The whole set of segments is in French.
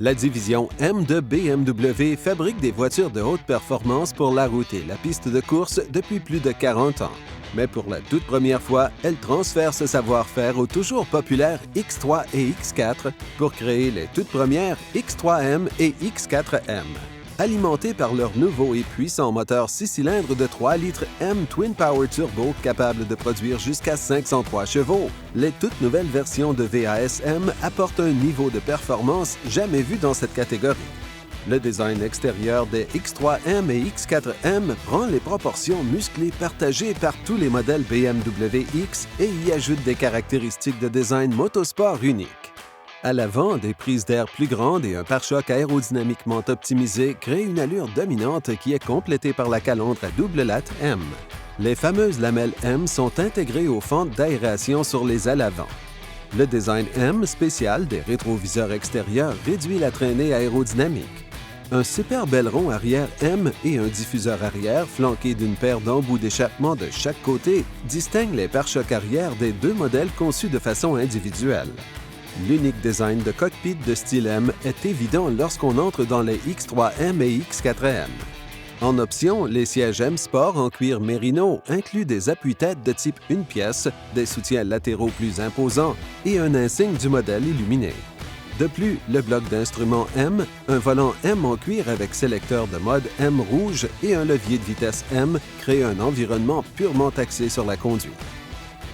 La division M de BMW fabrique des voitures de haute performance pour la route et la piste de course depuis plus de 40 ans. Mais pour la toute première fois, elle transfère ce savoir-faire aux toujours populaires X3 et X4 pour créer les toutes premières X3M et X4M. Alimentés par leur nouveau et puissant moteur 6 cylindres de 3 litres M Twin Power Turbo capable de produire jusqu'à 503 chevaux, les toutes nouvelles versions de VAS-M apportent un niveau de performance jamais vu dans cette catégorie. Le design extérieur des X3M et X4M prend les proportions musclées partagées par tous les modèles BMW X et y ajoute des caractéristiques de design motosport uniques. À l'avant, des prises d'air plus grandes et un pare-choc aérodynamiquement optimisé créent une allure dominante qui est complétée par la calandre à double latte M. Les fameuses lamelles M sont intégrées aux fentes d'aération sur les ailes avant. Le design M spécial des rétroviseurs extérieurs réduit la traînée aérodynamique. Un superbe aileron arrière M et un diffuseur arrière flanqué d'une paire d'embouts d'échappement de chaque côté distinguent les pare-chocs arrière des deux modèles conçus de façon individuelle. L'unique design de cockpit de style M est évident lorsqu'on entre dans les X3M et X4M. En option, les sièges M Sport en cuir mérino incluent des appuis-têtes de type une pièce, des soutiens latéraux plus imposants et un insigne du modèle illuminé. De plus, le bloc d'instruments M, un volant M en cuir avec sélecteur de mode M rouge et un levier de vitesse M créent un environnement purement axé sur la conduite.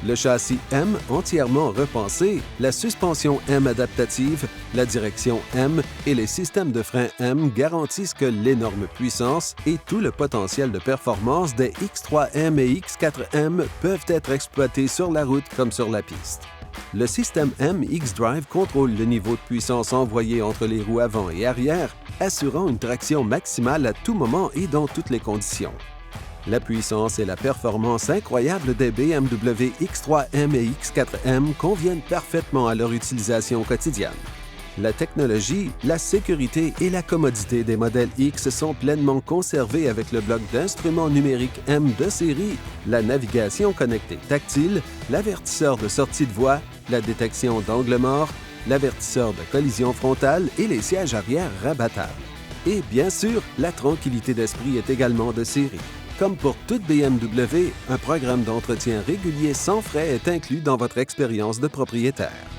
Le châssis M entièrement repensé, la suspension M adaptative, la direction M et les systèmes de frein M garantissent que l'énorme puissance et tout le potentiel de performance des X3M et X4M peuvent être exploités sur la route comme sur la piste. Le système M X-Drive contrôle le niveau de puissance envoyé entre les roues avant et arrière, assurant une traction maximale à tout moment et dans toutes les conditions. La puissance et la performance incroyable des BMW X3M et X4M conviennent parfaitement à leur utilisation quotidienne. La technologie, la sécurité et la commodité des modèles X sont pleinement conservées avec le bloc d'instruments numériques M de série, la navigation connectée tactile, l'avertisseur de sortie de voie, la détection d'angle mort, l'avertisseur de collision frontale et les sièges arrière rabattables. Et bien sûr, la tranquillité d'esprit est également de série. Comme pour toute BMW, un programme d'entretien régulier sans frais est inclus dans votre expérience de propriétaire.